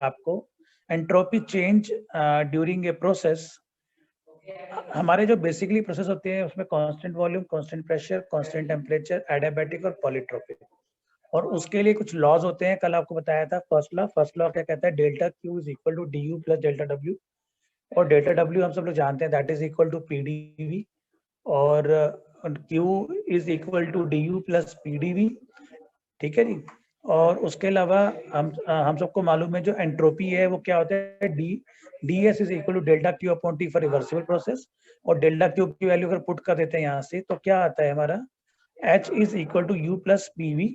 आपको entropy change during a process. हमारे जो बेसिकली प्रोसेस होते हैं उसमें constant volume, constant pressure, constant temperature, adiabatic और पॉलीट्रोपिक, और उसके लिए कुछ लॉज होते हैं। कल आपको बताया था फर्स्ट लॉ क्या कहता है, delta Q is equal to D U plus delta W, और डेल्टा डब्ल्यू हम सब लोग जानते हैं that is equal to P D V, और Q is equal to D U plus P D V, ठीक है जी। और उसके अलावा हम सबको मालूम है जो एंट्रोपी है वो क्या होता है, D S is equal to delta Q upon T for reversible process, और डेल्टा क्यू की वैल्यू अगर पुट कर देते हैं यहाँ से तो क्या आता है हमारा, H is equal to U plus P V.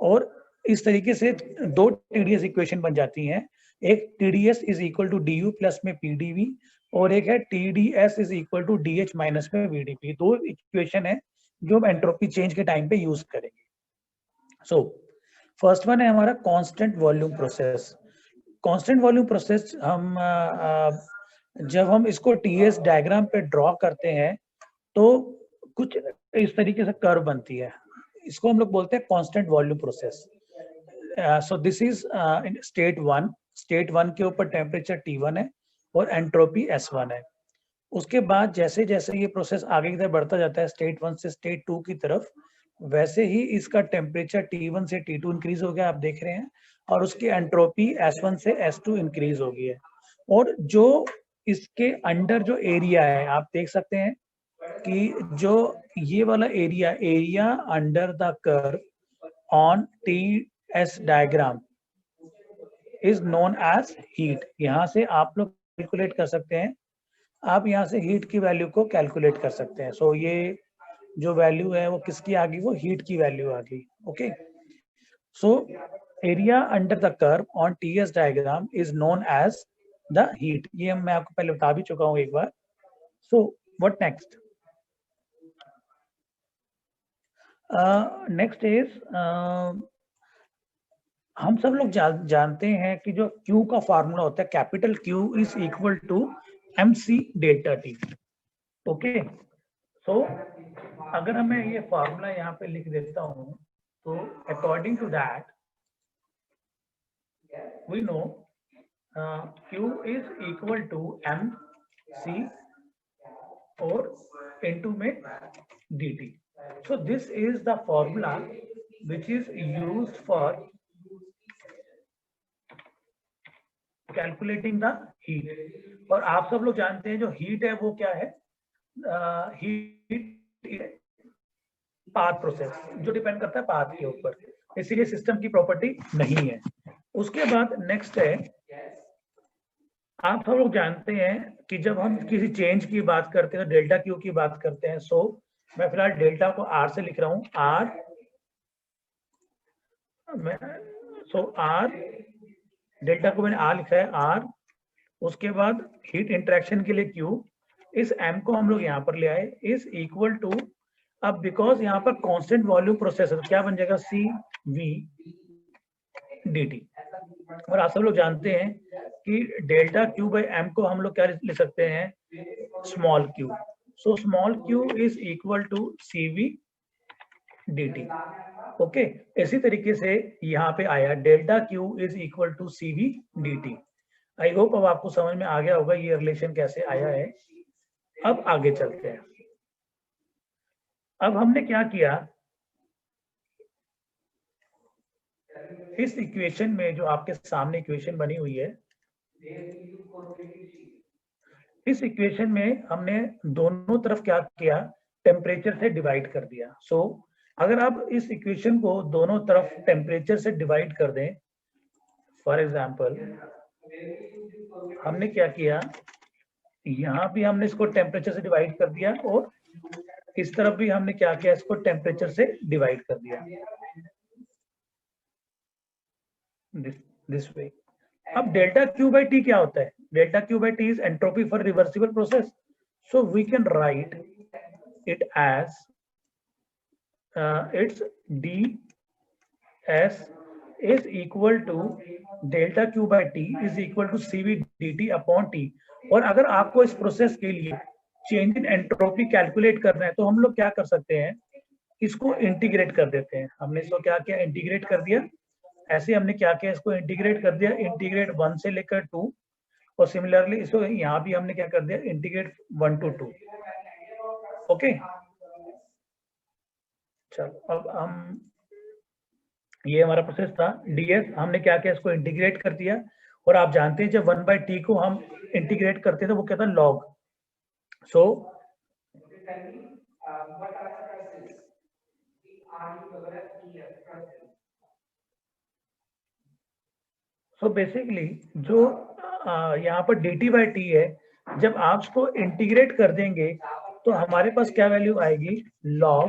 और इस तरीके से दो टीडीएस इक्वेशन बन जाती हैं, एक T D S is equal to D U plus में पी डी वी, और एक है T D S is equal to D H minus में वी डी पी। दो इक्वेशन है जो हम एंट्रोपी चेंज के टाइम पे यूज करेंगे। सो फर्स्ट वन है हमारा constant volume process. Constant volume process हम जब हम इसको टीएस डायग्राम पे ड्रॉ करते हैं तो कुछ इस तरीके से कर्व बनती है, इसको हम लोग बोलते हैं constant volume process. So this is in state one के ऊपर टेम्परेचर T1 है और एंट्रोपी S1 है। उसके बाद जैसे जैसे ये प्रोसेस आगे की तरफ बढ़ता जाता है स्टेट 1 से स्टेट 2 की तरफ, वैसे ही इसका टेम्परेचर T1 से T2 इंक्रीज हो गया, आप देख रहे हैं, और उसकी एंट्रोपी S1 से S2 इंक्रीज हो गई है। और जो इसके अंडर जो एरिया है आप देख सकते हैं कि जो ये वाला area under the curve on TS diagram is known as heat. यहाँ से आप लोग कैलकुलेट कर सकते हैं, आप यहाँ से हीट की वैल्यू को कैलकुलेट कर सकते हैं। सो ये जो वैल्यू है वो किसकी आ गई, वो हीट की वैल्यू आ गई। Okay, so area under the curve on TS diagram is known as the heat. ये मैं आपको पहले बता भी चुका हूँ एक बार। So what next, next is हम सब लोग जानते हैं कि जो Q का फॉर्मूला होता है, capital Q is equal to MC delta T। Okay, so अगर मैं ये फॉर्मूला यहाँ पे लिख देता हूँ तो according to that we know Q is equal to MC और इनटू में dt। So this is the formula which is used for calculating the heat. और आप सब लोग जानते हैं जो हीट है वो क्या है, हीट पाथ प्रोसेस, जो डिपेंड करता है पाथ के ऊपर, इसीलिए सिस्टम की प्रॉपर्टी नहीं है। उसके बाद नेक्स्ट है, आप सब लोग जानते हैं कि जब हम किसी चेंज की बात करते हैं डेल्टा क्यू की बात करते हैं। सो मैं फिलहाल डेल्टा को R से लिख रहा हूँ, R डेल्टा को मैंने R लिखा है R। उसके बाद हीट इंटरेक्शन के लिए Q, इस M को हम लोग यहाँ पर ले आए, इज इक्वल टू, अब बिकॉज यहाँ पर कांस्टेंट वॉल्यूम प्रोसेस है तो क्या बन जाएगा, CV dt। और आप सब लोग जानते हैं कि डेल्टा Q बाई M को हम लोग क्या लिख सकते हैं, small q। So small q is equal to CV dt। Okay, इसी तरीके से यहाँ पे आया delta Q is equal to CV dt। I hope अब आपको समझ में आ गया होगा ये रिलेशन कैसे आया है। अब आगे चलते हैं। अब हमने क्या किया, इस इक्वेशन में जो आपके सामने इक्वेशन बनी हुई है, इस इक्वेशन में हमने दोनों तरफ क्या किया, टेम्परेचर से डिवाइड कर दिया। सो अगर आप इस इक्वेशन को दोनों तरफ टेम्परेचर से डिवाइड कर दें, फॉर एग्जांपल हमने क्या किया, यहाँ भी हमने इसको टेम्परेचर से डिवाइड कर दिया और इस तरफ भी हमने क्या किया, इसको टेम्परेचर से डिवाइड कर दिया, दिस वे। अब डेल्टा Q बाई T क्या होता है, delta Q by T is entropy for reversible process. So we can write it as it's ds is equal to delta Q by T is equal to CV dt upon T। और अगर आपको इस process के लिए change in entropy calculate करना है तो हम लोग क्या कर सकते हैं, इसको इंटीग्रेट कर देते हैं। हमने इसको क्या किया, इंटीग्रेट कर दिया, ऐसे हमने क्या किया, इसको इंटीग्रेट कर दिया, इंटीग्रेट 1 से लेकर 2, और सिमिलरली इसको यहाँ भी हमने क्या कर दिया, इंटीग्रेट 1 to 2। ओके, चलो अब हम, ये हमारा प्रोसेस था डीएस, हमने क्या किया, इसको इंटीग्रेट कर दिया, और आप जानते हैं जब 1/t को हम इंटीग्रेट करते हैं तो वो क्या था, लॉग। सो बेसिकली जो यहाँ पर dt/t है, जब आप इसको इंटीग्रेट कर देंगे तो हमारे पास क्या वैल्यू आएगी, log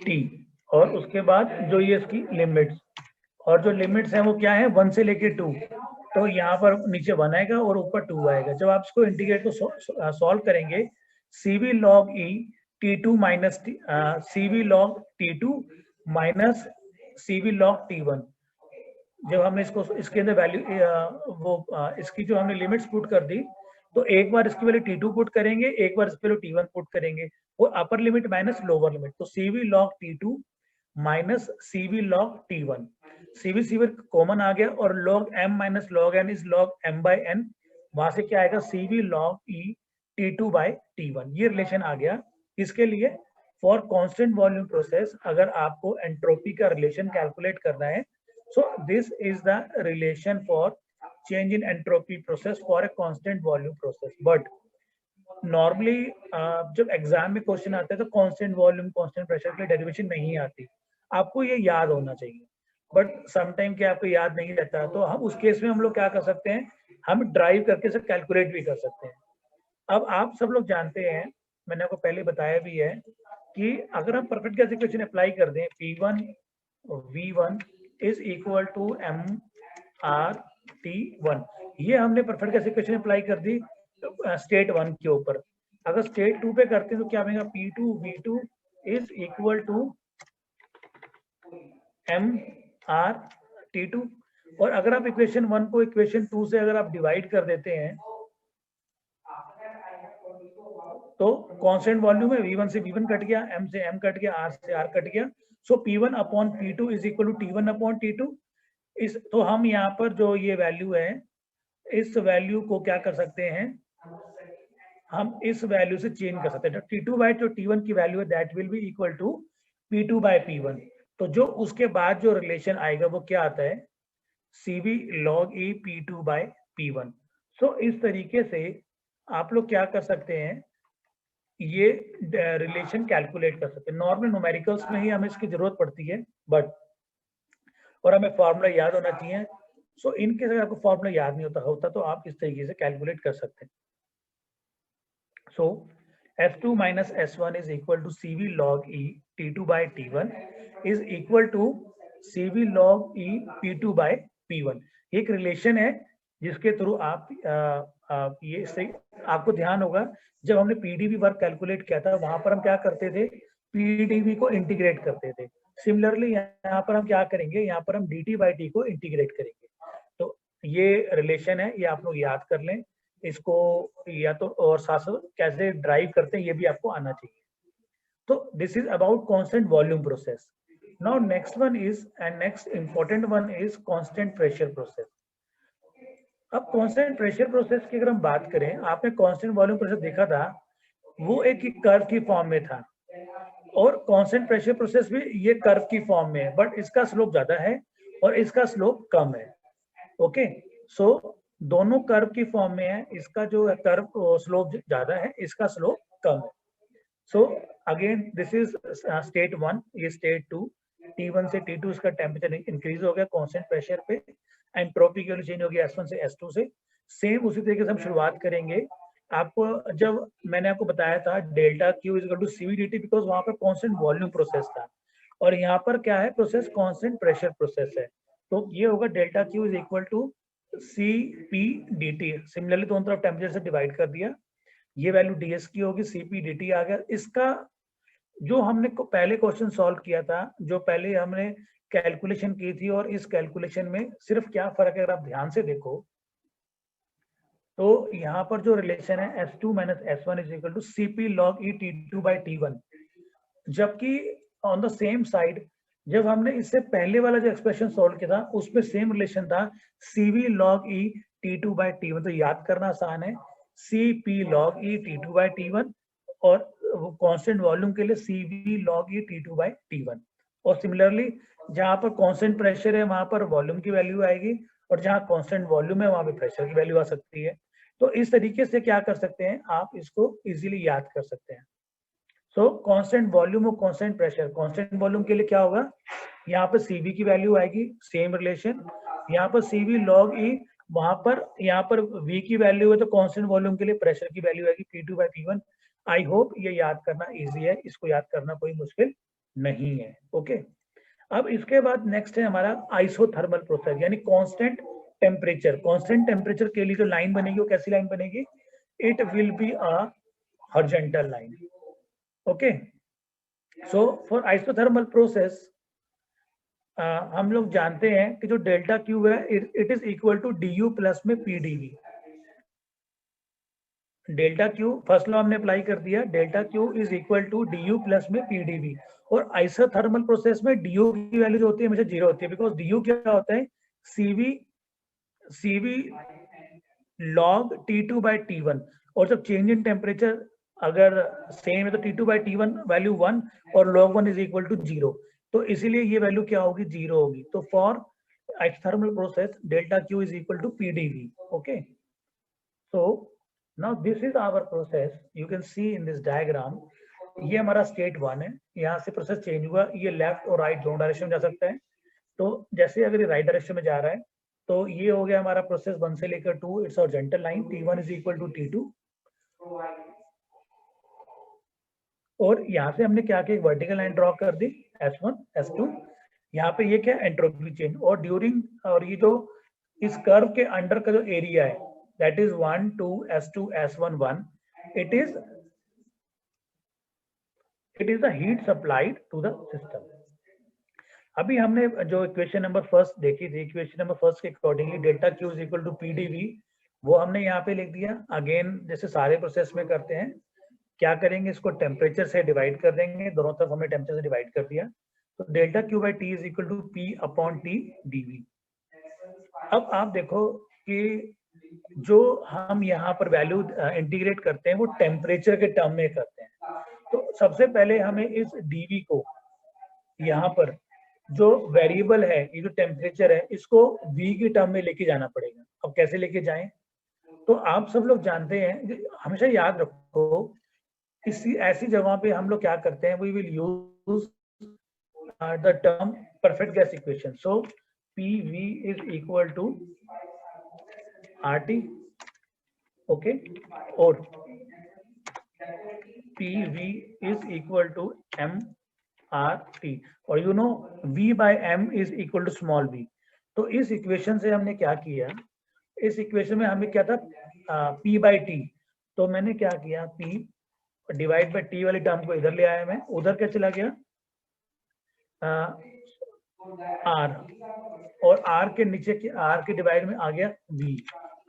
t, और उसके बाद जो ये इसकी लिमिट्स, और जो लिमिट्स हैं वो क्या है, 1 से लेके 2, तो यहाँ पर नीचे 1 आएगा और ऊपर 2 आएगा। जब आप इसको इंटीग्रेट को सॉल्व करेंगे, cv log e t2 minus cv log t2 minus cv log t1, जब हमने इसको इसके अंदर वैल्यू इसकी जो हमने लिमिट्स पुट कर दी, तो एक बार इसकी वैल्यू t2 पुट करेंगे, एक बार इसकी वैल्यू t1 पुट करेंगे, वो upper limit minus lower limit, तो cv log t2 minus cv log t1, cv common आ गया, और log m minus log n is log m/n, वहां से क्या आएगा, cv log e t2/t1, ये रिलेशन आ गया। इसके लिए फॉर कांस्टेंट वॉल्यूम प्रोसेस अगर आपको एंट्रोपी का रिलेशन कैलकुलेट करना है, so this is the relation for change in entropy process for a constant volume process, but normally जब एग्जाम में क्वेश्चन आते हैं तो कांस्टेंट वॉल्यूम कांस्टेंट प्रेशर के लिए डेरिवेशन नहीं आती, आपको ये याद होना चाहिए, बट समटाइम क्या आपको याद नहीं रहता, तो हम उस केस में हम लोग क्या कर सकते हैं, हम ड्राइव करके सब कैलकुलेट भी कर सकते हैं। अब आप सब लोग जानते हैं, मैंने आपको पहले बताया भी है कि अगर हम परफेक्ट गैस इक्वेशन अप्लाई कर दें, P1 V1 is equal to mRT1, ये हमने परफेक्ट गैस इक्वेशन अप्लाई कर दी स्टेट 1 के ऊपर। अगर स्टेट 2 पे करते हैं तो क्या बनेगा, P2 V2 is equal to mRT2, और अगर आप इक्वेशन 1 को इक्वेशन 2 से अगर आप डिवाइड कर देते हैं तो कांस्टेंट वॉल्यूम में V1 से V1 कट गया, M से M कट गया, R से R कट गया, so P1 upon P2 is equal to T1 upon T2। इस तो हम यहाँ पर जो ये वैल्यू है, इस वैल्यू को क्या कर सकते हैं, हम इस वैल्यू से चेंज कर सकते हैं, T2 बाय जो T1 की वैल्यू है that will be equal to P2 by P1। तो जो उसके बाद जो रिलेशन आएगा वो क्या आता है, CV log E P2 by P1। So इस तरीके से आप लोग क्या कर सकते हैं, ये रिलेशन कैलकुलेट कर सकते हैं। नॉर्मल न्यूमेरिकल्स में ही हमें इसकी जरूरत पड़ती है, बट और हमें फॉर्मूला याद होना चाहिए। सो इनके अगर आपको फॉर्मूला याद नहीं होता तो आप इस तरीके से कैलकुलेट कर सकते हैं। So F2 minus S1 is equal to CV log E T2 by T1 is equal to CV log E P2 by P1। एक रिलेशन है जिसके थ्रू आप ये सही आपको ध्यान होगा, जब हमने पीडीवी वर्क कैलकुलेट किया था वहां पर हम क्या करते थे, पीडीवी को इंटीग्रेट करते थे। सिमिलरली यहाँ पर हम क्या करेंगे, यहाँ पर हम dt/t को इंटीग्रेट करेंगे। तो ये रिलेशन है, ये आप लोग याद कर लें इसको, या तो और साथ साथ कैसे ड्राइव करते हैं ये भी आपको आना चाहिए। तो this is about constant volume process. Now next one is and next important one is constant pressure process. अब कांस्टेंट प्रेशर प्रोसेस की अगर हम बात करें, आपने कांस्टेंट वॉल्यूम प्रोसेस देखा था, वो एक कर्व की फॉर्म में था, और कांस्टेंट प्रेशर प्रोसेस भी ये कर्व की फॉर्म में है, बट इसका स्लोप ज्यादा है और इसका स्लोप कम है। ओके, सो दोनों कर्व की फॉर्म में है, इसका जो कर्व स्लोप ज्यादा है, इसका स्लोप कम है। So again this is state 1, ये स्टेट 2, T1 से T2 इसका टेम्परेचर इंक्रीज हो गया कांस्टेंट प्रेशर पे, एंट्रोपी की चेंज हो गया S1 से S2 से। सेम उसी तरीके से हम शुरुआत करेंगे। आपको जब मैंने आपको बताया था delta Q is equal to CVDT, because वहां पर कांस्टेंट वॉल्यूम प्रोसेस था, और यहाँ पर क्या है, प्रोसेस कांस्टेंट प्रेशर प्रोसेस है, तो ये होगा delta Q is equal to CPDT। Similarly दोनों तरफ टेम्परेचर से डिवाइड कर दिया, ये वैल्यू DS की होगी, CPDT आ गया। इसका जो हमने पहले क्वेश्चन सॉल्व किया था, जो पहले हमने कैलकुलेशन की थी, और इस कैलकुलेशन में सिर्फ क्या फर्क है, अगर आप ध्यान से देखो तो यहाँ पर जो रिलेशन है S2 minus S1 is equal to CP log E T2 by T1, जबकि ऑन द सेम साइड जब हमने इससे पहले वाला जो एक्सप्रेशन सॉल्व किया था उसमें सेम रिलेशन था CV log E T2 by T1, तो याद करना आसान है, CP log E T2 by T1 और कांस्टेंट वॉल्यूम के लिए CV log E T2 by T1। और सिमिलरली जहां पर कांस्टेंट प्रेशर है वहां पर वॉल्यूम की वैल्यू आएगी, और जहां कांस्टेंट वॉल्यूम है वहां पे प्रेशर की वैल्यू आ सकती है। तो इस तरीके से क्या कर सकते हैं, आप इसको इजीली याद कर सकते हैं। सो कांस्टेंट वॉल्यूम और कांस्टेंट प्रेशर, कांस्टेंट वॉल्यूम के लिए क्या होगा, यहाँ पर CV की वैल्यू आएगी, सेम रिलेशन, यहाँ पर CV log E, वहां पर यहाँ पर V की वैल्यू है तो कांस्टेंट वॉल्यूम के लिए प्रेशर की वैल्यू आएगी P2 by P1। I hope ये याद करना इजी है, इसको याद करना कोई मुश्किल नहीं है। ओके, अब इसके बाद नेक्स्ट है हमारा आइसोथर्मल प्रोसेस, यानी कांस्टेंट टेम्परेचर। कांस्टेंट टेम्परेचर के लिए जो लाइन बनेगी वो कैसी लाइन बनेगी, it will be a horizontal line. Okay, so for isothermal process हम लोग जानते हैं कि जो डेल्टा क्यू है it is equal to DU plus में PdV। Delta Q first law हमने अप्लाई कर दिया, delta Q is equal to DU plus में PdV। और आइसोथर्मल प्रोसेस में DU की वैल्यू जो होती है हमेशा 0 होती है, बिकॉज DU क्या होता है, CV log T2 by T1। और जब चेंज इन टेम्परेचर अगर सेम है तो T2 by T1 वैल्यू 1 और log 1 इज इक्वल टू 0, तो इसीलिए ये वैल्यू क्या होगी, 0 होगी। तो for isothermal process delta Q is equal to PdV। Okay, so now this is our process, you can see in this diagram, ये हमारा स्टेट 1 है, यहाँ से प्रोसेस चेंज हुआ, ये लेफ्ट और राइट दोनों डायरेक्शन में जा सकता है। तो जैसे अगर ये राइट डायरेक्शन में जा रहा है तो ये हो गया हमारा प्रोसेस 1 से लेकर 2, it's horizontal line, T1 is equal to T2। और यहाँ से हमने क्या किया, एक वर्टिकल लाइन ड्रॉ कर दी, S1 S2। यहाँ पे ये क्या, एंट्रोपी चेंज। और ड्यूरिंग, और ये जो इस कर्व के अंडर का जो एरिया है that is 1 2 S2 S1 1, it is the heat supplied to the system. अभी हमने जो इक्वेशन नंबर फर्स्ट देखी थी, इक्वेशन नंबर फर्स्ट के accordingly delta Q is equal to PdV, वो हमने यहाँ पे लिख दिया। अगेन जैसे सारे प्रोसेस में करते हैं, क्या करेंगे, इसको टेम्परेचर से डिवाइड कर देंगे, दोनों तरफ हमने टेम्परेचर से डिवाइड कर दिया, तो delta Q by T is equal to P upon T dV। अब आप देखो कि जो हम यहाँ पर वैल्यू इंटीग्रेट करते हैं वो टेम्परेचर के टर्म में करते हैं। तो सबसे पहले हमें इस dV को यहाँ पर जो वेरिएबल है, ये जो टेम्परेचर है, इसको V की टर्म में लेके जाना पड़ेगा। अब कैसे लेके जाएं, तो आप सब लोग जानते हैं, हमेशा याद रखो, किसी ऐसी जगह पे हम लोग क्या करते हैं, we will use the term perfect gas equation. So PV is equal to RT, okay, और PV is equal to MRT, और you know V by M is equal to small v। तो इस इक्वेशन से हमने क्या किया, इस equation में हमें क्या था, P by T, तो मैंने क्या किया, P डिवाइड बाय T वाली टर्म को इधर ले आया मैं, उधर क्या चला गया, R, और R के नीचे R के डिवाइड में आ गया V।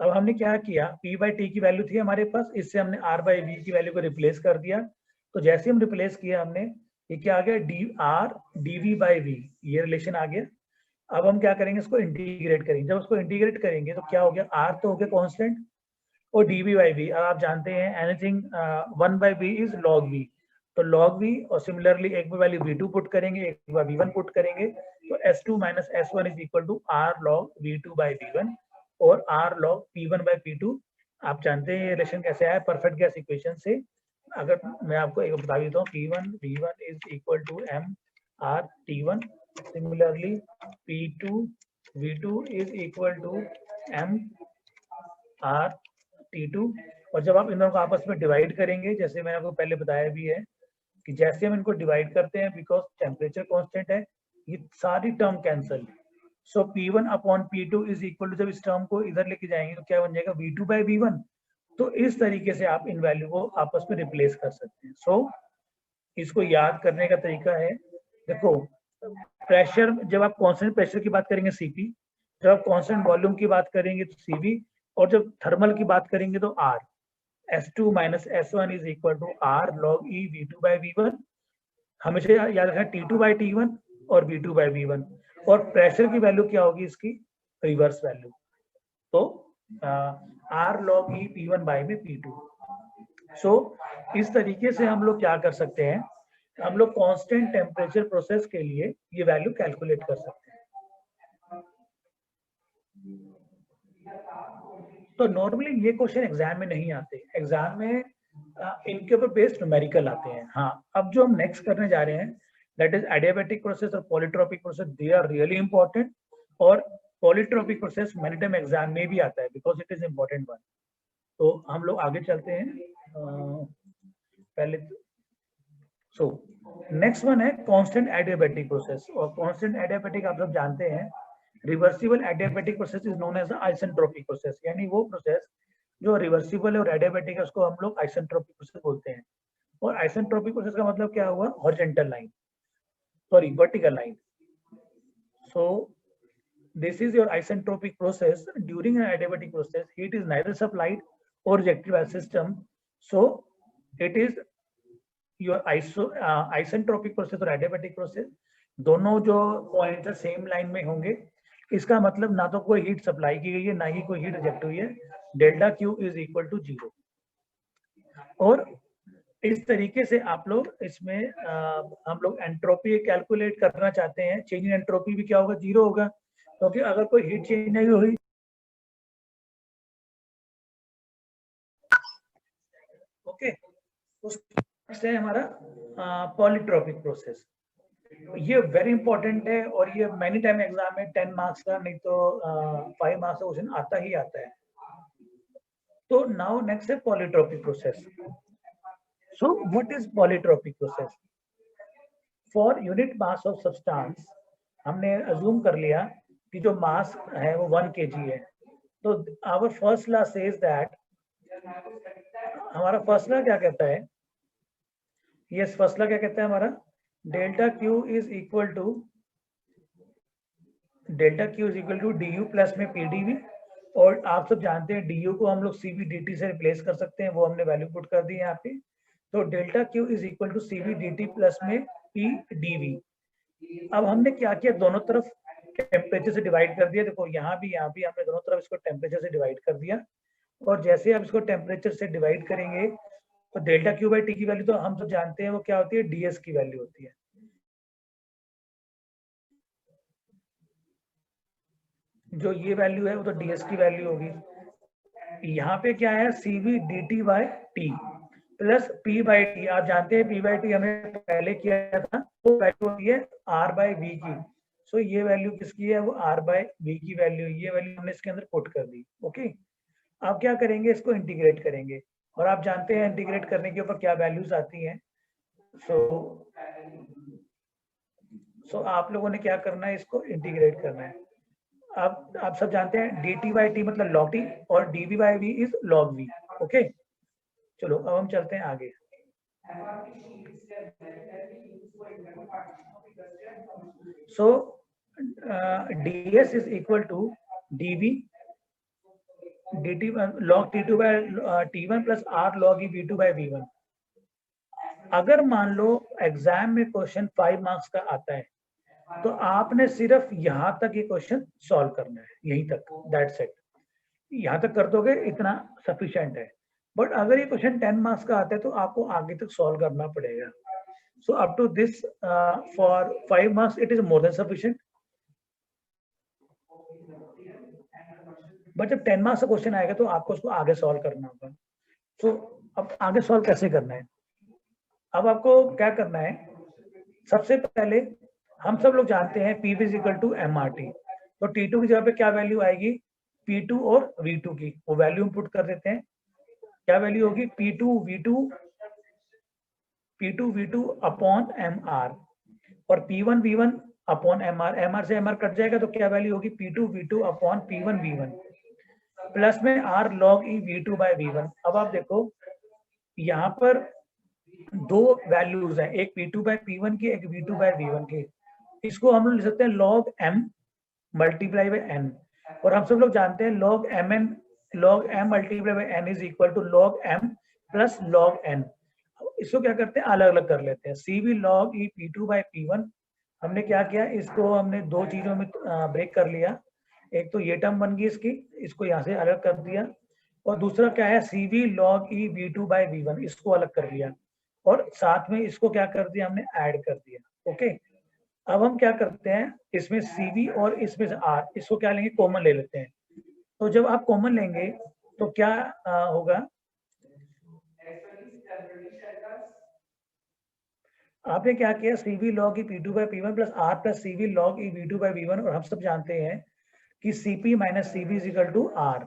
अब हमने क्या किया, P by T की वैल्यू थी हमारे पास, इससे हमने R by V की वैल्यू को रिप्लेस कर दिया। तो जैसे हम रिप्लेस किया हमने, ये क्या आ गया, R dV by V, ये रिलेशन आ गया। अब हम क्या करेंगे, इसको इंटीग्रेट करेंगे। जब उसको इंटीग्रेट करेंगे तो क्या हो गया, R तो हो गया कांस्टेंट, और dV by V, अब आप जानते हैं anything 1 by V is log V, तो log V, और सिमिलरली एक बार वैल्यू V2 पुट करेंगे, एक बार V1 पुट करेंगे, तो S2 minus S1 is equal to R log V2 by V1 और R log P1 by P2। आप जानते हैं ये रिलेशन कैसे आया, परफेक्ट गैस इक्वेशन से। अगर मैं आपको एक बता देता हूँ, P1 V1 is equal to MR T1, similarly P2 V2 is equal to MR T2। और जब आप इन दोनों को आपस में डिवाइड करेंगे, जैसे मैंने आपको पहले बताया भी है कि जैसे हम इनको डिवाइड करते हैं, बिकॉज टेम्परेचर कांस्टेंट है, ये सारी term cancel. So P1 upon P2 is equal to, जब इस टर्म को इधर लेके जाएंगे तो क्या बन जाएगा, V2 by V1। तो इस तरीके से आप इन वैल्यू को आपस में रिप्लेस कर सकते हैं। सो इसको याद करने का तरीका है, देखो प्रेशर, जब आप कांस्टेंट प्रेशर की बात करेंगे CP, जब आप कांस्टेंट वॉल्यूम की बात करेंगे तो CV, और जब थर्मल की बात करेंगे तो R। S2 minus S1 is equal to R log E V2 by V1। हमेशा याद रखना T2 by T1 और V2 by V1, और प्रेशर की वैल्यू क्या होगी इसकी, रिवर्स वैल्यू, तो R log E P1 by में P2। सो इस तरीके से हम लोग क्या कर सकते हैं, हम लोग कांस्टेंट टेम्परेचर प्रोसेस के लिए ये वैल्यू कैलकुलेट कर सकते हैं। तो नॉर्मली ये क्वेश्चन एग्जाम में नहीं आते, एग्जाम में इनके ऊपर बेस्ड न्यूमेरिकल आते हैं। हाँ, अब जो हम नेक्स्ट करने जा रहे हैं दैट इज एडियाबैटिक प्रोसेस और polytropic process, they are really important, और polytropic process many time exam में भी आता है because it is important one. तो हम लोग आगे चलते हैं पहले। सो नेक्स्ट वन है कांस्टेंट एडियाबैटिक प्रोसेस, और कांस्टेंट एडियाबैटिक आप सब जानते हैं, reversible adiabatic process is known as isentropic process, यानी वो प्रोसेस जो रिवर्सिबल है और एडियाबैटिक है उसको हम लोग आइसेंट्रोपिक प्रोसेस बोलते हैं। और आइसेंट्रोपिक प्रोसेस का मतलब क्या हुआ, horizontal line, sorry vertical line. So this is your isentropic process. During an adiabatic process, heat is neither supplied or rejected by the system, so it is your isentropic process और adiabatic process दोनों जो point same line में होंगे। इसका मतलब ना तो कोई हीट सप्लाई की गई है, ना ही कोई हीट रिजेक्ट हुई है, delta Q is equal to 0। और इस तरीके से आप लोग इसमें हम लोग एंट्रोपी कैलकुलेट करना चाहते हैं, चेंज इन एंट्रोपी भी क्या होगा, 0 होगा, क्योंकि अगर कोई हीट चेंज नहीं हुई, ओके। नेक्स्ट है हमारा पॉलीट्रोपिक प्रोसेस। ये वेरी इंपॉर्टेंट है और ये मैनी टाइम एग्जाम में 10 मार्क्स का नहीं तो 5 मार्क्स का क्वेश्चन आता ही आता है। तो नाउ नेक्स्ट है polytropic process. So what is polytropic process? For unit mass of substance हमने अज्यूम कर लिया कि जो मास है वो 1 kg है। तो our first law says that, हमारा फर्स्ट लॉ क्या कहता है, यस फर्स्ट लॉ क्या कहता है हमारा, delta Q is equal to D U plus में पी डी वी। और आप सब जानते हैं डी यू को हम लोग सी वी डी टी से रिप्लेस कर सकते हैं, वो हमने वैल्यू पुट कर दी है यहाँ पे। तो delta Q is equal to C V D T plus में पी डी वी। अब हमने क्या किया, दोनों तरफ टेम्परेचर से डिवाइड कर दिया। देखो यहाँ भी हमने दोनों तरफ इसको टेम्परेचर से डिवाइड कर दिया, और जैसे आप इसको टेम्परेचर से डिवाइड करेंगे तो डेल्टा क्यू बाई टी की वैल्यू तो हम सब जानते हैं वो क्या होती है, डीएस की वैल्यू होती है। जो ये वैल्यू है वो तो डीएस की वैल्यू होगी। यहाँ पे क्या है, C V D T by T plus P by T. आप जानते हैं पी बाई टी हमने पहले किया था, वो वैल्यू होती है आर बाई वी की। सो ये वैल्यू किसकी है, वो आर बाई वी की वैल्यू, ये वैल्यू हमने इसके अंदर पुट कर दी। ओके, आप क्या करेंगे, इसको इंटीग्रेट करेंगे, और आप जानते हैं इंटीग्रेट करने के ऊपर क्या वैल्यूज आती हैं। सो आप लोगों ने क्या करना है, इसको इंटीग्रेट करना है। आप सब जानते हैं डी टी बाई टी मतलब लॉग टी, और D V by V is log V. Okay, चलो अब हम चलते हैं आगे। So D S is equal to D V D T log T two by T one plus R log E V two by V one. अगर मान लो exam में क्वेश्चन 5 मार्क्स का आता है, तो आपने सिर्फ यहाँ तक ये क्वेश्चन सॉल्व करना है, यहीं तक, दैट्स इट। यहाँ तक कर दोगे इतना सफिशिएंट है। बट अगर ये क्वेश्चन 10 मार्क्स का आता है तो आपको आगे तक सॉल्व करना पड़ेगा। So up to this for 5 marks it is more than sufficient. But जब 10 मार्क्स का क्वेश्चन आएगा तो आपको उसको आगे सॉल्व करना होगा। सो अब आगे सॉल्व कैसे करना है, अब आपको क्या करना है, सबसे पहले हम सब लोग जानते हैं P is equal to M R T. तो T2 की जगह पे क्या वैल्यू आएगी, P2 और V2 की, वो वैल्यू हम पुट कर देते हैं। क्या वैल्यू होगी, P2 V2 upon M are, और P1 V1 upon M R से एम आर कट जाएगा तो क्या वैल्यू होगी, P2 V2 upon P1 V1 plus में R log E V2 by V1। अब आप देखो यहाँ पर दो वैल्यूज हैं, एक P2 बाई P1 की, एक V2 बाई V1 की। इसको हम लोग लिख सकते हैं log M multiply by N, और हम सब लोग जानते हैं log M multiply by N is equal to log M plus log N। इसको क्या करते हैं, अलग अलग कर लेते हैं। CV log E P2 by P1 हमने क्या किया, इसको हमने दो चीजों में ब्रेक कर लिया। एक तो ये टर्म बन गई इसकी, इसको यहाँ से अलग कर दिया, और दूसरा क्या है CV log E V2 by V1, इसको अलग कर लिया, और साथ में इसको क्या कर दिया हमने, ऐड कर दिया। ओके, अब हम क्या करते हैं, इसमें CV और इसमें से R, इसको क्या लेंगे, कॉमन ले लेते हैं। तो जब आप कॉमन लेंगे तो क्या होगा, आपने क्या किया, CV log E P2 by P1 plus R plus CV log E V2 by V1, और हम सब जानते हैं कि CP minus CV is equal to R।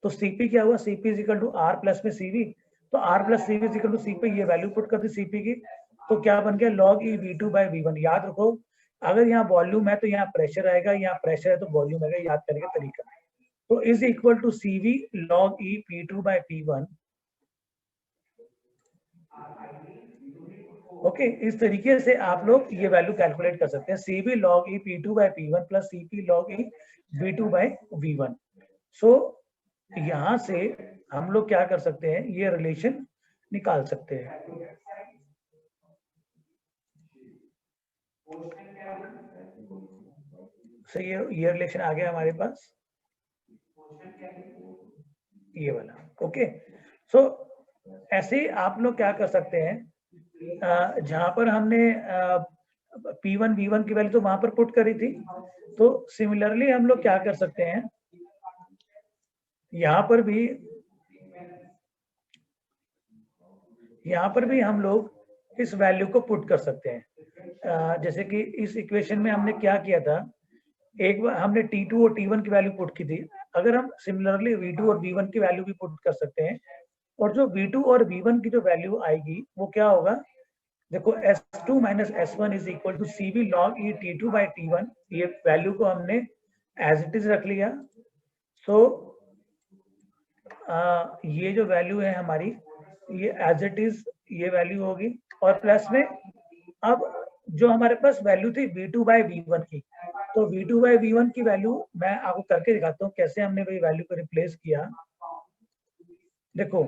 तो CP क्या हुआ, CP इज इक्वल टू R प्लस में CV, तो R plus CV is equal to CP, ये वैल्यू पुट कर दी CP की, तो क्या बन गया, log E V2 by V1। याद रखो, अगर यहाँ वॉल्यूम है तो यहाँ प्रेशर आएगा, यहाँ प्रेशर है तो वॉल्यूम आएगा, याद करने का तरीका। तो is equal to CV log E P2 by P1। Okay, इस तरीके से आप लोग ये वैल्यू कैलकुलेट कर सकते हैं, CV log E P2 by P1 plus CP log E V2 by V1। सो यहां से हम लोग क्या कर सकते हैं, ये रिलेशन निकाल सकते हैं। सो ये रिलेशन आ गया हमारे पास, ये वाला। ओके, सो ऐसे आप लोग क्या कर सकते हैं, जहां पर हमने P1 V1 की वैल्यू तो वहां पर पुट करी थी, तो सिमिलरली हम लोग क्या कर सकते हैं, यहाँ पर भी हम लोग इस वैल्यू को पुट कर सकते हैं। जैसे कि इस इक्वेशन में हमने क्या किया था, एक बार हमने T2 और T1 की वैल्यू पुट की थी, अगर हम सिमिलरली V2 और V1 की वैल्यू भी पुट कर सकते हैं, और जो V2 और V1 की जो वैल्यू आएगी वो क्या होगा, देखो S2 minus S1 is equal to CV log E T2 by T1, ये वैल्यू को हमने एज इट इज रख लिया। सो ये जो वैल्यू है हमारी, ये एज इट इज ये वैल्यू होगी, और प्लस में अब जो हमारे पास वैल्यू थी V2 by V1 की, तो V2 by V1 की वैल्यू मैं आपको करके दिखाता हूँ कैसे हमने वही वैल्यू को रिप्लेस किया। देखो,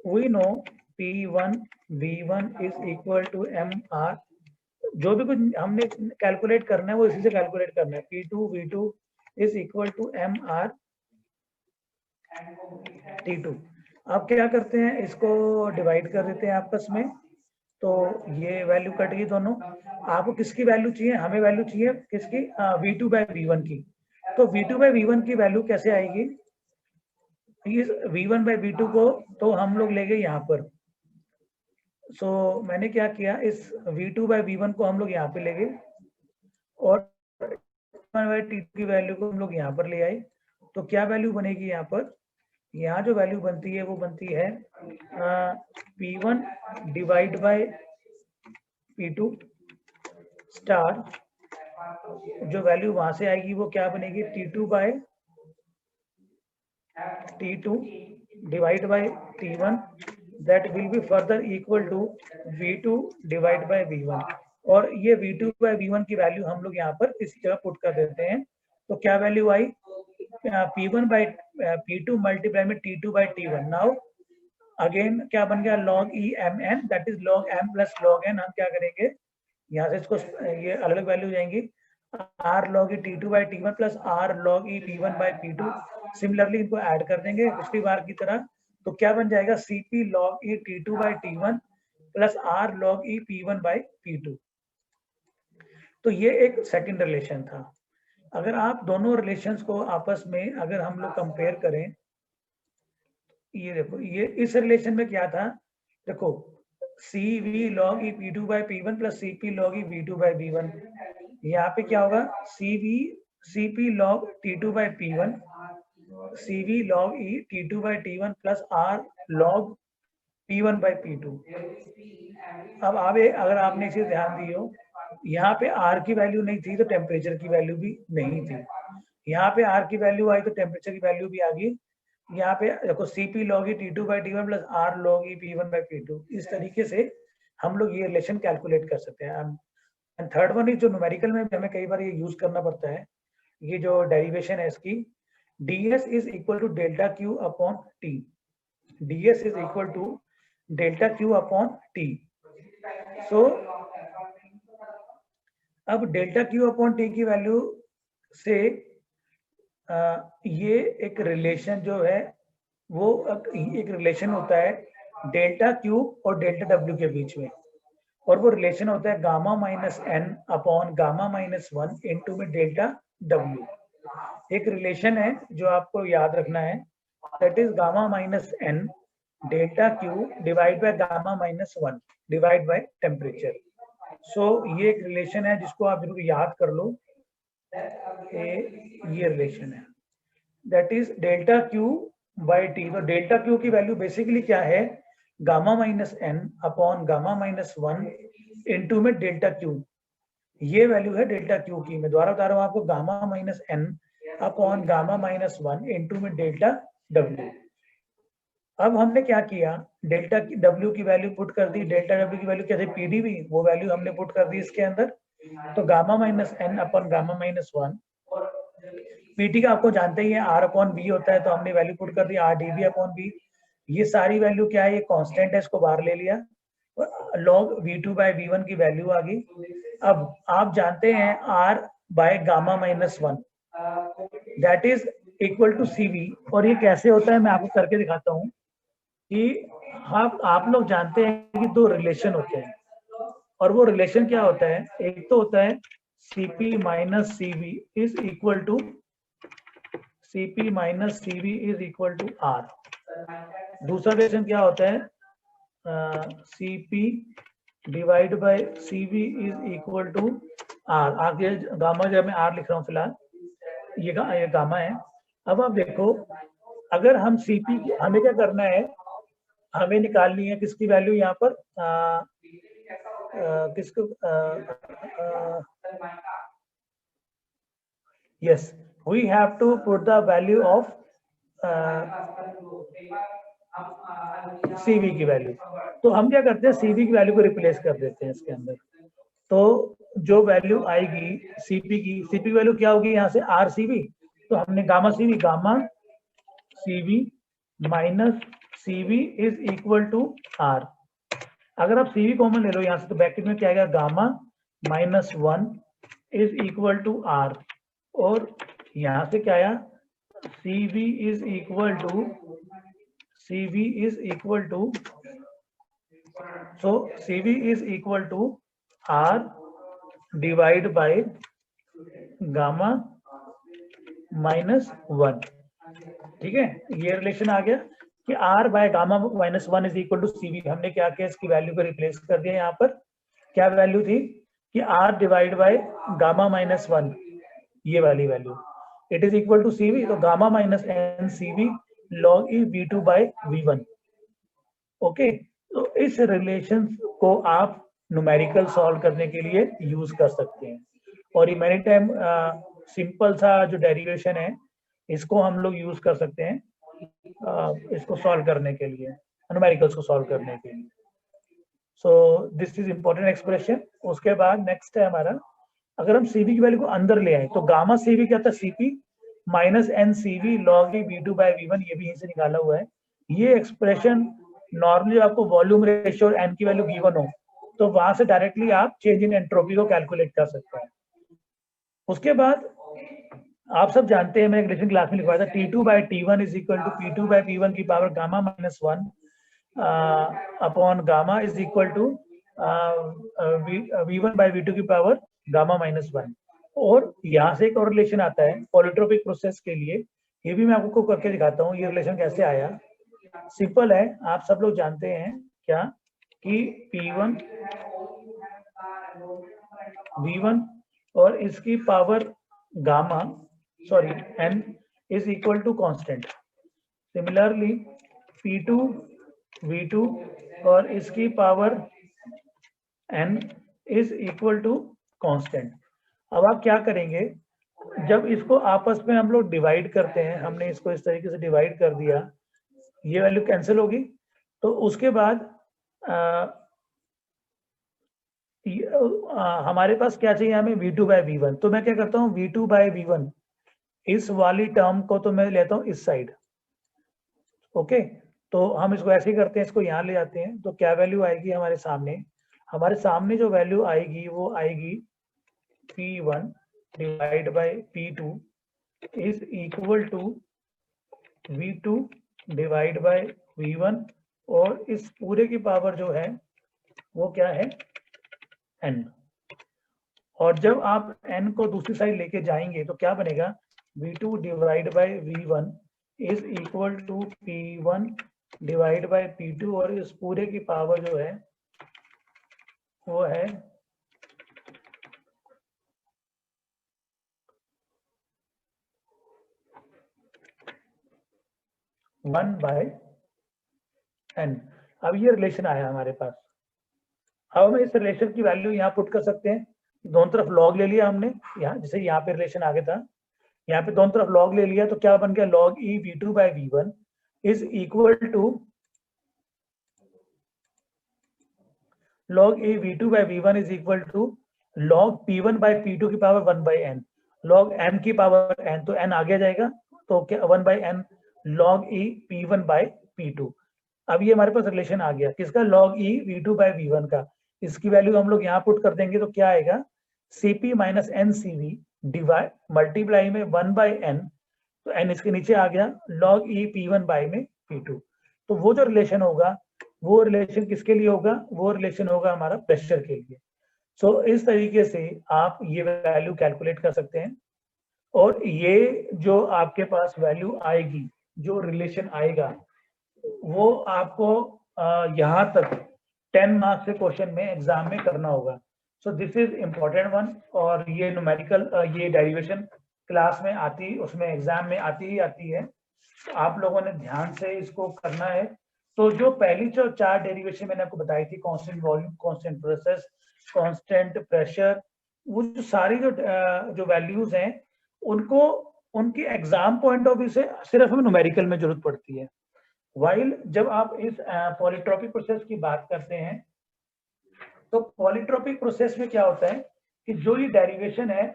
we know P1 V1 is equal to MR, जो भी कुछ हमने कैलकुलेट करना है वो इसी से कैलकुलेट करना है, P2 V2 is equal to MR T2। अब क्या करते हैं, इसको डिवाइड कर देते हैं आपस में, तो ये वैल्यू कट गई दोनों। आपको किसकी वैल्यू चाहिए, हमें वैल्यू चाहिए किसकी, V2 by V1 की। तो V2 by V1 की वैल्यू कैसे आएगी, इस V1 by V2 को तो हम लोग ले गए यहाँ पर। सो मैंने क्या किया, इस V2 by V1 को हम लोग यहाँ पे ले गए, और T2 की वैल्यू को हम लोग यहाँ पर ले आए। तो क्या वैल्यू बनेगी यहाँ पर, यहाँ जो वैल्यू बनती है वो बनती है P1 divide by P2 star, जो वैल्यू वहां से आएगी वो क्या बनेगी, T2 by T2 divide by T1, that will be further equal to V2 divide by V1। और ये V2 बाय V1 की वैल्यू हम लोग यहाँ पर इस जगह पुट कर देते हैं। तो क्या वैल्यू आई, P1 बाय P2 मल्टीप्लाई में T2 by T1। Now again क्या बन गया, log E mn, that is log m plus log n। हम क्या करेंगे, यहाँ से इसको ये अलग अलग वैल्यू जाएंगी, R log E T2 by T1 plus R log E P1 by P2। Similarly इनको ऐड कर देंगे पिछली बार की तरह, तो क्या बन जाएगा, CP log E T2 by T1 plus R log E P1 by P2। तो ये एक सेकंड रिलेशन था। अगर आप दोनों रिलेशंस को आपस में अगर हम लोग कंपेयर करें, ये देखो, ये इस रिलेशन में क्या था, देखो CV log E P2 by P1 plus CP log E V2 by V1, यहाँ पे क्या होगा, CP log T2 by P1, CV log E T2 by T1 plus R log P1 by P2। अब अगर आपने इसे ध्यान दी हो, यहाँ पे R की वैल्यू नहीं थी तो टेम्परेचर की वैल्यू भी नहीं थी, यहाँ पे R की वैल्यू आई तो टेम्परेचर की वैल्यू भी आ गई। यहाँ पे देखो CP log E T2 by T1 plus R log E P1 by P2। इस तरीके से हम लोग ये रिलेशन कैलकुलेट कर सकते हैं। एंड थर्ड वन इज जो न्यूमेरिकल में हमें कई बार ये यूज करना पड़ता है, ये जो डेरिवेशन है इसकी, ds is equal to delta Q upon T, ds is equal to delta Q upon T। So अब डेल्टा क्यू अपॉन टी की वैल्यू से ये एक रिलेशन जो है वो एक रिलेशन होता है डेल्टा क्यू और डेल्टा डब्ल्यू के बीच में, और वो रिलेशन होता है gamma minus N upon gamma minus 1 into में डेल्टा डब्ल्यू। एक रिलेशन है जो आपको याद रखना है, that is gamma minus N delta Q divide by gamma minus 1 divide by temperature. So ये एक रिलेशन है जिसको आप जरूर याद कर लो, ये रिलेशन है, that is delta Q by T. तो डेल्टा क्यू की वैल्यू बेसिकली क्या है, gamma minus N upon gamma minus 1 into में डेल्टा क्यू। ये वैल्यू है डेल्टा क्यू की। मैं दोबारा बता रहा हूँ आपको, gamma minus N upon gamma minus 1 into में डेल्टा डब्ल्यू। अब हमने क्या किया, डेल्टा की डब्ल्यू की वैल्यू पुट कर दी, डेल्टा डब्ल्यू की वैल्यू कैसे पीडीवी, वो वैल्यू हमने पुट कर दी इसके अंदर। तो gamma minus N upon gamma minus 1, PT का आपको जानते ही है आर अपॉन बी होता है, तो हमने वैल्यू पुट कर दी आर डीबी अपॉन बी। ये सारी वैल्यू क्या है, ये कांस्टेंट है, इसको बाहर ले लिया, लॉग v2 बाय v1 की वैल्यू आ गई। अब आप जानते हैं r by gamma minus 1 that is equal to cv। और ये कैसे होता है मैं आपको करके दिखाता हूँ कि आप लोग जानते हैं कि दो रिलेशन होते हैं, और वो रिलेशन क्या होता है, एक तो होता है cp minus cv is equal to cp minus cv is equal to r। दूसरा रिलेशन क्या होता है, cp divide by cv is equal to r। आगे गामा जब मैं r लिख रहा हूँ फिलहाल, ये गामा है। अब आप देखो, अगर हम cp हमें क्या करना है, हमें निकालनी है किसकी वैल्यू यहाँ पर, किसको, yes, we have to put the value of CV की वैल्यू। तो हम क्या करते हैं, CV की वैल्यू को रिप्लेस कर देते हैं इसके अंदर। तो जो वैल्यू आएगी CP की वैल्यू क्या होगी, यहाँ से RCV। तो हमने gamma CV minus CV is equal to R। अगर आप CV कॉमन ले लो यहाँ से, तो ब्रैकेट में क्या आएगा, gamma minus 1 is equal to R। और यहाँ से क्या आया, CV is equal to so CV is equal to R divide by gamma minus 1। ठीक है, ये रिलेशन आ गया कि R by gamma minus 1 is equal to CV। हमने क्या किया, इसकी वैल्यू को रिप्लेस कर दिया। यहाँ पर क्या वैल्यू थी कि R divide by gamma minus 1, ये वाली value, it is equal to CV। तो gamma minus n CV log e v2 by v1। Okay, तो इस रिलेशन को आप न्यूमेरिकल सॉल्व करने के लिए यूज कर सकते हैं। और ये मैनी टाइम सिंपल सा जो डेरिवेशन है, इसको हम लोग यूज कर सकते हैं इसको सॉल्व करने के लिए, न्यूमेरिकल्स को सॉल्व करने के लिए। सो दिस इज इंपॉर्टेंट एक्सप्रेशन। उसके बाद नेक्स्ट है हमारा, अगर हम CV की वैल्यू को अंदर ले आए, तो गामा CV क्या था, CP minus n CV log e v2 by v1, ये भी यहीं से निकाला हुआ है। ये एक्सप्रेशन नॉर्मली आपको वॉल्यूम रेशियो और एन की वैल्यू गिवन हो, तो वहां से डायरेक्टली आप चेंज इन एंट्रोपी को कैलकुलेट कर सकते हैं। उसके बाद आप सब जानते हैं, मैंने रिलेशन क्लास में लिखवाया था, T2 by T1 is equal to P2 by P1 की power gamma minus 1 upon gamma is equal to V1 by V2 की पावर गामा माइनस 1। और यहाँ से एक और रिलेशन आता है पॉलीट्रोपिक प्रोसेस के लिए, ये भी मैं आपको करके दिखाता हूँ। ये रिलेशन कैसे आया, सिंपल है, आप सब लोग जानते हैं क्या कि P1 V1 और इसकी power gamma n is equal to constant. Similarly P2 V2 और इसकी power n is equal to constant. अब आप क्या करेंगे, जब इसको आपस में हम लोग डिवाइड करते हैं, हमने इसको इस तरीके से डिवाइड कर दिया, ये वैल्यू कैंसिल होगी। तो उसके बाद हमारे पास क्या चाहिए, हमें V2 बाय V1। तो मैं क्या करता हूँ, V2 बाय V1 इस वाली टर्म को तो मैं लेता हूँ इस साइड। ओके, तो हम इसको ऐसे ही करते हैं, इसको यहाँ ले जाते हैं, तो क्या वैल्यू आएगी हमारे सामने जो वैल्यू आएगी वो आएगी P1 divide by P2 is equal to V2 divide by V1, और इस पूरे की पावर जो है वो क्या है n। और जब आप n को दूसरी साइड लेके जाएंगे तो क्या बनेगा, V2 divide by V1 is equal to P1 divide by P2, और इस पूरे की पावर जो है वो है वन बाय n। अब ये रिलेशन आया हमारे पास। अब हम इस रिलेशन की वैल्यू यहाँ पुट कर सकते हैं, दोनों तरफ लॉग ले लिया हमने, यहाँ जैसे यहाँ पे रिलेशन आगे था, यहाँ पे दोनों तरफ लॉग ले लिया, तो क्या बन गया, log e v2 by v1 is equal to log e v2 by v1 is equal to log p1 by p2 की power 1 by n, log n की पावर n, तो n आगे जाएगा तो क्या 1 by n log e p1 by p2। अब ये हमारे पास रिलेशन आ गया किसका, log e v2 by v1 का। इसकी वैल्यू हम लोग यहाँ पुट कर देंगे तो क्या आएगा, cp minus n cv divide multiply में 1 by n, तो n इसके नीचे आ गया, log e p1 by में p2। तो वो जो रिलेशन होगा वो रिलेशन किसके लिए होगा, वो रिलेशन होगा हमारा प्रेशर के लिए। सो इस तरीके से आप ये वैल्यू कैलकुलेट कर सकते हैं, और ये जो आपके पास वैल्यू आएगी, जो रिलेशन आएगा, वो आपको यहाँ तक 10 मार्क्स से क्वेश्चन में एग्जाम में करना होगा। सो दिस इज इम्पोर्टेंट वन, और ये न्यूमेरिकल ये डेरिवेशन क्लास में आती, उसमें एग्जाम में आती ही आती है, तो आप लोगों ने ध्यान से इसको करना है। तो जो पहली जो 4 डेरिवेशन मैंने आपको बताई थी, constant volume, constant process, constant pressure, वो जो सारी जो वैल्यूज हैं उनको उनकी एग्जाम पॉइंट ऑफ व्यू से सिर्फ हमें न्यूमेरिकल में जरूरत पड़ती है। वाइल जब आप इस पॉलीट्रोपिक प्रोसेस की बात करते हैं, तो पॉलीट्रोपिक प्रोसेस में क्या होता है कि जो ये डेरिवेशन है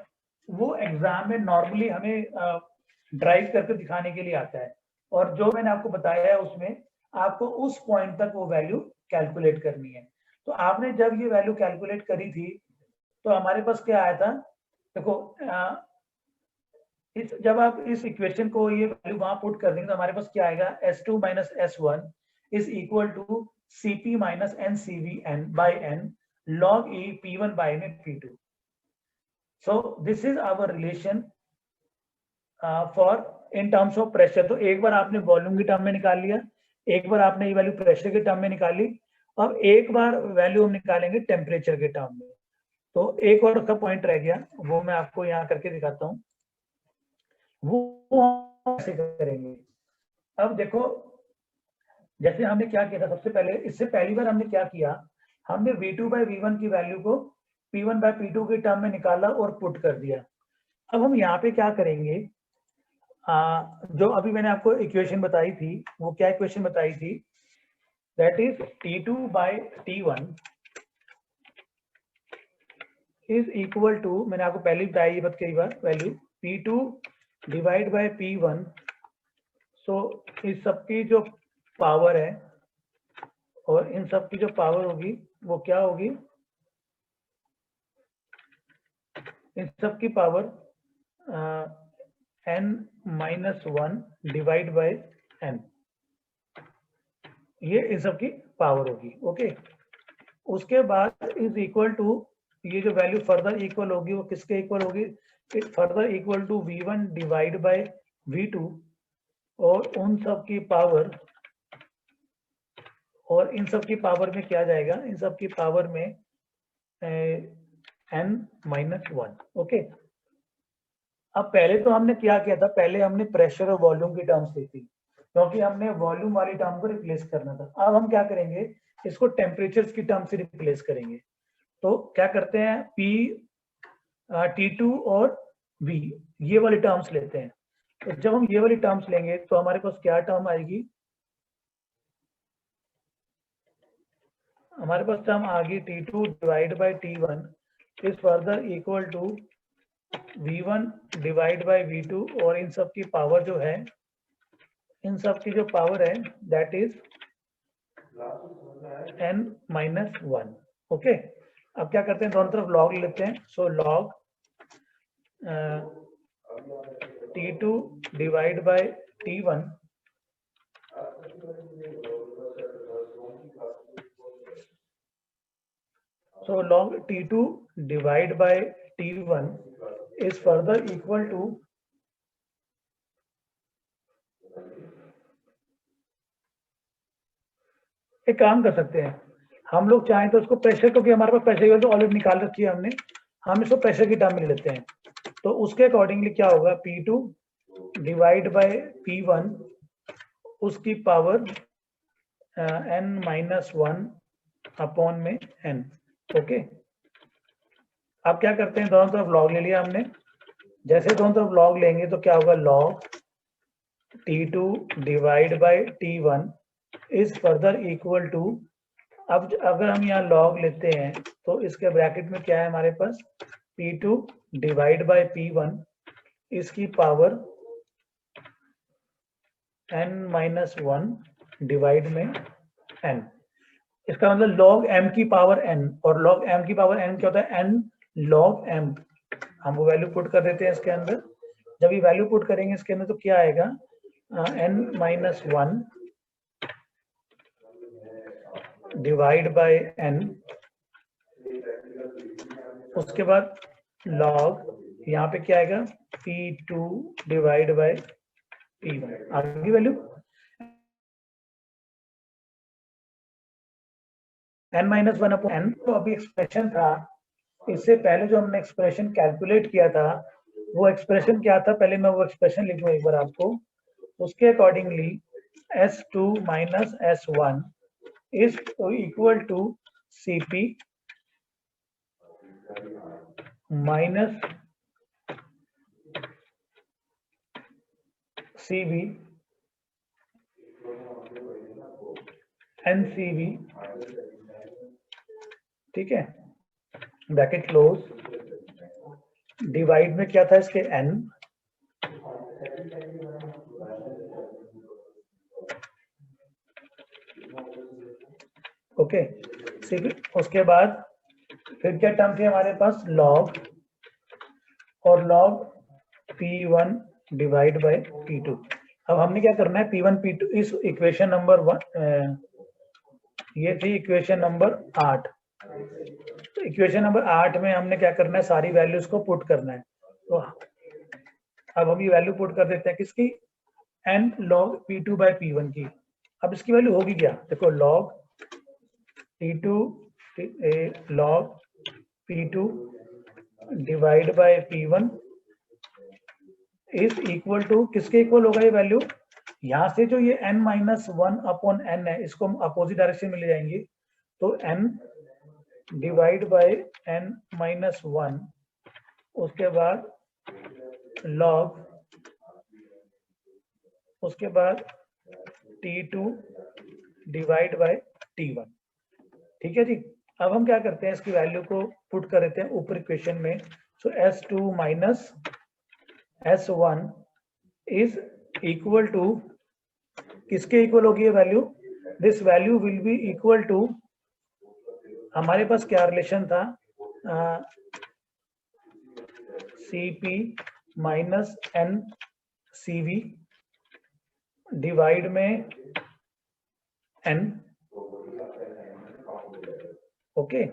वो एग्जाम में नॉर्मली हमें ड्राइव करके दिखाने के लिए आता है, और जो मैंने आपको बताया है उसमें आपको उस पॉइंट तक वो वैल्यू कैलकुलेट करनी है। तो आपने जब ये वैल्यू कैलकुलेट करी थी तो हमारे पास क्या आया था, देखो जब आप इस इक्वेशन को ये वैल्यू वहां पुट कर देंगे तो हमारे पास क्या आएगा, S2 minus S1 is equal to CP minus NCV n by n log e P1 by में P2। So this is our relation for in terms of pressure। तो एक बार आपने वॉल्यूम की टर्म में निकाल लिया, एक बार आपने ये वैल्यू प्रेशर के टर्म में निकाली, अब एक बार वैल्यू हम निकालेंगे टेम्परेचर के टर्म में। तो एक और का पॉइंट रह गया, वो मैं आपको यहाँ करके दिखाता हूँ, वो कैसे करेंगे। अब देखो जैसे हमने क्या किया था, सबसे पहले इससे पहली बार हमने क्या किया, हमने V2 by V1 की वैल्यू को P1 by P2 के टर्म में निकाला और पुट कर दिया। अब हम यहाँ पे क्या करेंगे, जो अभी मैंने आपको इक्वेशन बताई थी, वो क्या इक्वेशन बताई थी, that is T2 by T1 is equal to, मैंने आपको पहले ही बताई बात कई बार, value P2 divide by P1। So इस सबकी जो पावर है और इन सब की जो पावर होगी वो क्या होगी, इन सब की power n minus 1 divide bye n, ये इन सब की पावर होगी। ओके, उसके बाद इज इक्वल टू, ये जो वैल्यू फर्दर इक्वल होगी वो किसके इक्वल होगी, further equal to V1 divide by V2, और उन सब की पावर, और इन सब की पावर में क्या जाएगा, इन सब की पावर में n माइनस 1। ओके, अब पहले तो हमने क्या किया था, पहले हमने प्रेशर और वॉल्यूम की टर्म्स ली थी, क्योंकि हमने वॉल्यूम वाली टर्म को रिप्लेस करना था। अब हम क्या करेंगे, इसको टेम्परेचर की टर्म से रिप्लेस करेंगे। तो क्या करते हैं, P T2 और V ये वाली टर्म्स लेते हैं। तो जब हम ये वाली टर्म्स लेंगे तो हमारे पास क्या टर्म आएगी, हमारे पास टर्म आ गई T2 divide by T1 is further equal to V1 divide by V2, और इन सब की पावर जो है, इन सब की जो पावर है that is n minus 1। Okay, अब क्या करते हैं, दोनों तरफ लॉग लेते हैं। So log T2 divide by T1 so log T2 divide by T1 is further equal to एक काम कर सकते हैं हम लोग चाहें तो उसको प्रेशर, क्योंकि हमारे पास प्रेशर की तो ऑलरेडी निकाल रखी है हमने, हम इसको प्रेशर की टर्म में ले लेते हैं। तो उसके अकॉर्डिंगली क्या होगा, P2 डिवाइड बाय P1 उसकी पावर n-1 अपॉन में n। ओके, अब क्या करते हैं, दोनों तरफ लॉग ले लिया हमने। जैसे दोनों तरफ लॉग लेंगे तो क्या होगा, log T2 divide by T1 is further equal to, अब अगर हम यहाँ लॉग लेते हैं तो इसके ब्रैकेट में क्या है हमारे पास, P2 डिवाइड बाय P1 इसकी पावर n-1 डिवाइड में n। इसका मतलब log m की पावर n, और log m की पावर n क्या होता है, n log m। हम वो वैल्यू पुट कर देते हैं इसके अंदर। जब ये वैल्यू पुट करेंगे इसके अंदर तो क्या आएगा, n-1 डिवाइड बाय n, उसके बाद log यहाँ पे क्या आएगा, P2 डिवाइड बाय P1 आगे वैल्यू n-1 अपॉन n। तो अभी एक्सप्रेशन था, इससे पहले जो हमने एक्सप्रेशन कैलकुलेट किया था वो एक्सप्रेशन क्या था, पहले मैं वो एक्सप्रेशन लिखूं एक बार आपको। उसके accordingly S2 minus S1 is equal to Cp minus Cv NCV, ठीक है, ब्रैकेट क्लोज, डिवाइड में क्या था इसके n, ओके। उसके बाद फिर क्या टर्म थे हमारे पास, लॉग और log P1 divide by P2। अब हमने क्या करना है, P1 P2 इस इक्वेशन नंबर 1, ये थी इक्वेशन नंबर 8। तो इक्वेशन नंबर 8 में हमने क्या करना है, सारी वैल्यूज को पुट करना है। तो अब हम ये वैल्यू पुट कर देते हैं किसकी, n log P2 by P1 की। अब इसकी वैल्यू होगी क्या, देखो log T2 log P2 divide by P1 is equal to, किसके इक्वल होगा ये वैल्यू, यहाँ से जो ये n-1 अपॉन n है इसको हम अपोजिट डायरेक्शन में ले जाएंगे, तो n डिवाइड बाय n-1, उसके बाद log, उसके बाद T2 डिवाइड बाय T1, ठीक है जी। अब हम क्या करते हैं, इसकी वैल्यू को पुट कर देते हैं ऊपर इक्वेशन में। So S2 minus S1 is equal to, किसके इक्वल होगी ये value, this value will be equal to, हमारे पास क्या रिलेशन था, Cp माइनस NCV डिवाइड में n, ओके।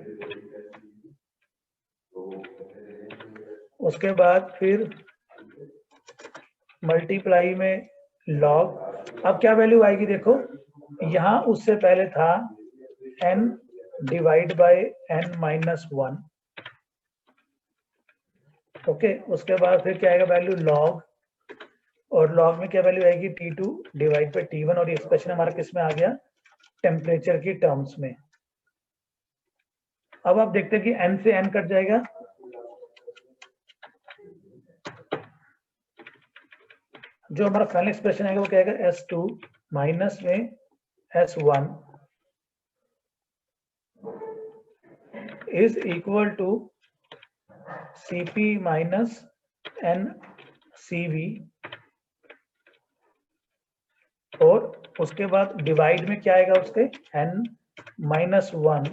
उसके बाद फिर मल्टीप्लाई में लॉग, अब क्या वैल्यू आएगी देखो, यहाँ उससे पहले था n divide by n-1, okay. उसके बाद फिर क्या आएगा वैल्यू लॉग, और लॉग में क्या वैल्यू आएगी, T2 डिवाइड बाय T1, और एक्सप्रेशन हमारा किस में आ गया, टेम्परेचर की टर्म्स में। अब आप देखते हैं कि n से n कट जाएगा, जो हमारा फाइनल एक्सप्रेशन आएगा वो क्या आएगा, S2 माइनस में S1 is equal to Cp minus NCV, और उसके बाद डिवाइड में क्या आएगा उसके n-1